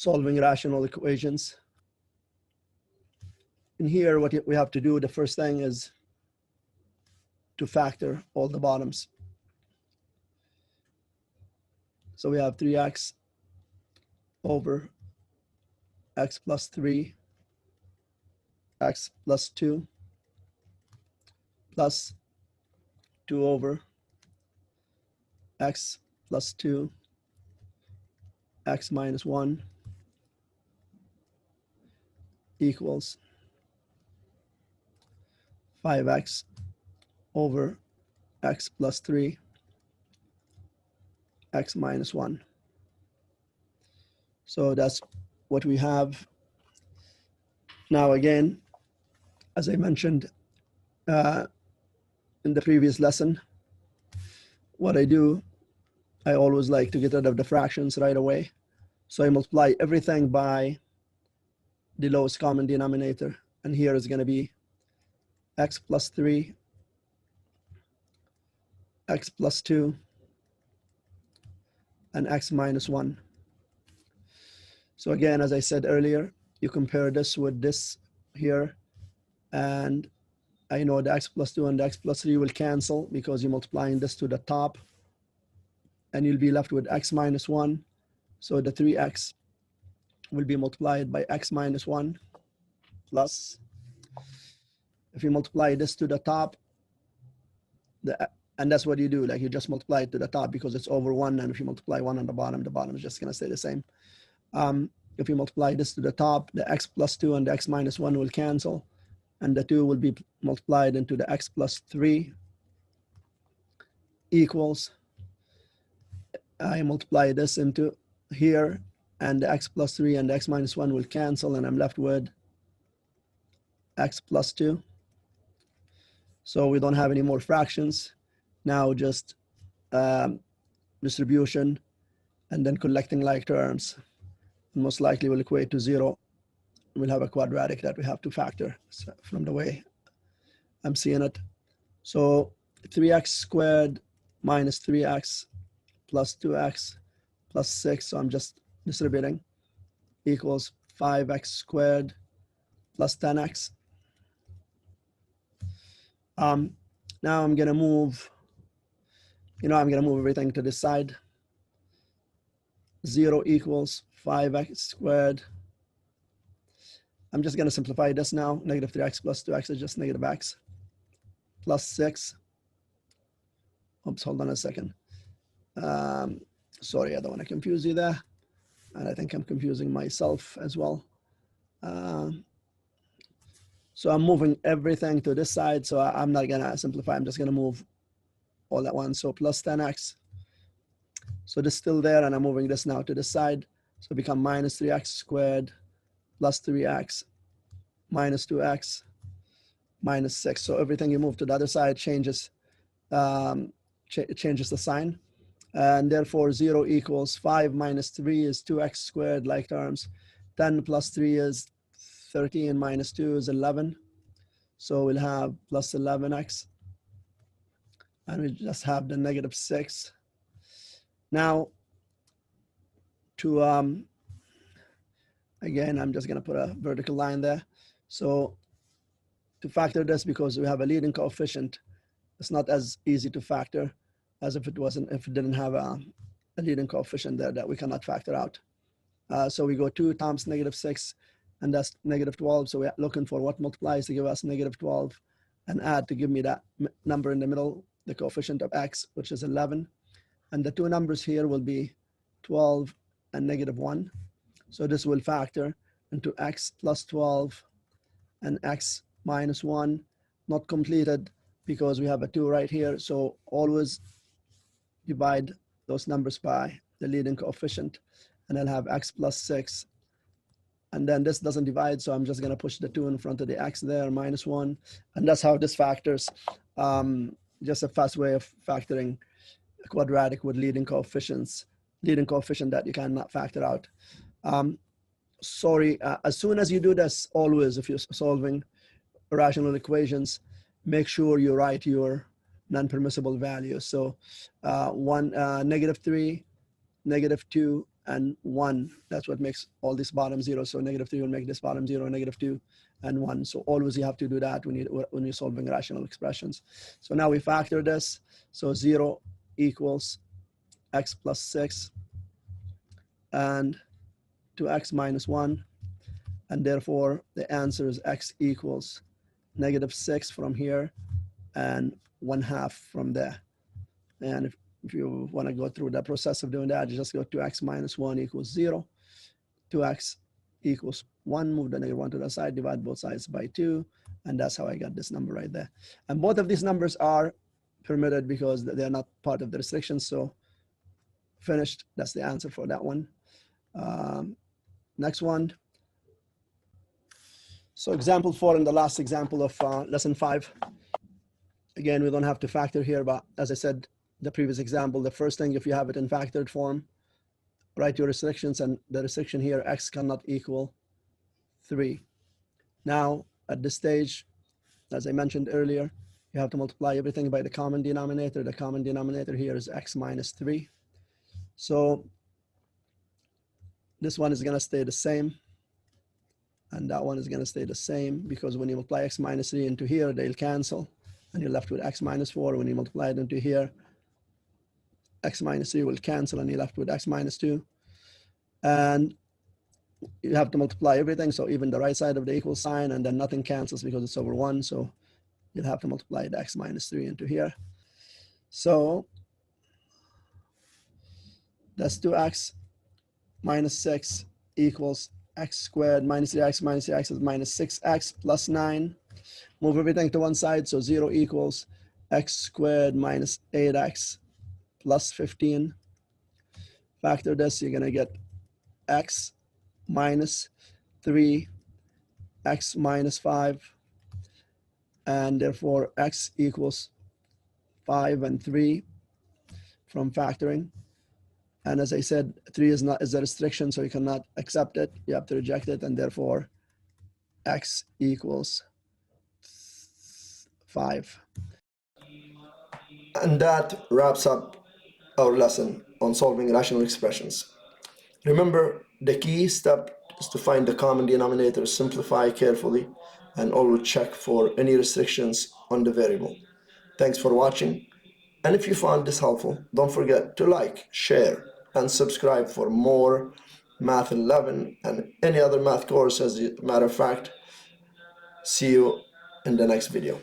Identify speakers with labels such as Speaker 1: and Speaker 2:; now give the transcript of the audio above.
Speaker 1: solving rational equations. In here, what we have to do, the first thing is to factor all the bottoms. So we have 3x over x plus 3, x plus 2, plus 2 over x plus 2, x minus 1 equals 5x over x plus 3, x minus 1. So that's what we have. Now again, as I mentioned in the previous lesson, what I do, I always like to get rid of the fractions right away. So I multiply everything by the lowest common denominator. And here is going to be x plus 3, x plus 2, and x minus 1. So again, as I said earlier, you compare this with this here, and I know the x plus 2 and the x plus 3 will cancel because you're multiplying this to the top, and you'll be left with x minus 1. So the 3x will be multiplied by x minus 1 plus, if you multiply this to the top, and that's what you do, like you just multiply it to the top because it's over 1, and if you multiply 1 on the bottom is just going to stay the same. If you multiply this to the top, the x plus 2 and the x minus 1 will cancel, and the 2 will be multiplied into the x plus 3 equals, I multiply this into here, and the x plus 3 and the x minus 1 will cancel, and I'm left with x plus 2. So we don't have any more fractions. Now just distribution and then collecting like terms. Most likely will equate to 0. We'll have a quadratic that we have to factor from the way I'm seeing it. So 3x squared minus 3x plus 2x plus 6, so I'm just distributing, equals 5x squared plus 10x. Now I'm going to move, I'm going to move everything to this side. 0 equals 5x squared. I'm just going to simplify this now. Negative 3x plus 2x is just negative x plus 6. Oops, hold on a second. Sorry, I don't want to confuse you there. And I think I'm confusing myself as well. So I'm moving everything to this side. So I'm not going to simplify. I'm just going to move all at once. So plus 10x. So this is still there, and I'm moving this now to this side. So it becomes minus 3x squared plus 3x minus 2x minus 6. So everything you move to the other side changes, changes the sign. And therefore 0 equals 5 minus 3 is 2x squared, like terms. 10 plus 3 is 13 minus 2 is 11. So we'll have plus 11x. And we just have the negative 6. Now, to, again, I'm just going to put a vertical line there. So to factor this, because we have a leading coefficient, it's not as easy to factor as if it didn't have a leading coefficient there that we cannot factor out. So we go 2 times negative 6, and that's negative 12. So we're looking for what multiplies to give us negative 12, and add to give me that number in the middle, the coefficient of x, which is 11. And the two numbers here will be 12 and negative 1. So this will factor into x plus 12 and x minus 1, not completed because we have a 2 right here. So always divide those numbers by the leading coefficient, and I'll have x plus 6. And then this doesn't divide, so I'm just going to push the 2 in front of the x there, minus 1. And that's how this factors. Just a fast way of factoring a quadratic with leading coefficient that you cannot factor out. Sorry, as soon as you do this, always, if you're solving rational equations, make sure you write your non-permissible values. So negative 3, negative 2, and 1. That's what makes all this bottom 0. So -3 will make this bottom 0, -2, and 1. So always you have to do that when you're solving rational expressions. So now we factor this. So 0 equals x plus 6 and 2x minus 1. And therefore, the answer is x equals -6 from here and 1/2 from there. And if you want to go through the process of doing that, you just go 2x minus 1 equals 0. 2x equals 1, move the -1 to the side, divide both sides by 2. And that's how I got this number right there. And both of these numbers are permitted because they're not part of the restrictions. So finished, that's the answer for that one. Next one. So example 4 and the last example of lesson 5. Again, we don't have to factor here, but as I said, the previous example, the first thing, if you have it in factored form, write your restrictions, and the restriction here, x cannot equal 3. Now, at this stage, as I mentioned earlier, you have to multiply everything by the common denominator. The common denominator here is x minus 3. So this one is going to stay the same, and that one is going to stay the same, because when you multiply x minus 3 into here, they'll cancel, and you're left with x minus 4. When you multiply it into here, x minus 3 will cancel, and you're left with x minus 2. And you have to multiply everything, so even the right side of the equal sign, and then nothing cancels because it's over 1. So you'll have to multiply the x minus 3 into here. So that's 2x minus 6 equals x squared minus 3x is minus 6x plus 9. Move everything to one side, so 0 equals x squared minus 8x plus 15. Factor this, you're going to get x minus 3, x minus 5, and therefore x equals 5 and 3 from factoring. And as I said, 3 is a restriction, so you cannot accept it. You have to reject it, and therefore x equals 5.
Speaker 2: And that wraps up our lesson on solving rational expressions. Remember, the key step is to find the common denominator, simplify carefully, and always check for any restrictions on the variable. Thanks for watching. And if you found this helpful, don't forget to like, share, and subscribe for more Math 11 and any other math course. As a matter of fact, see you in the next video.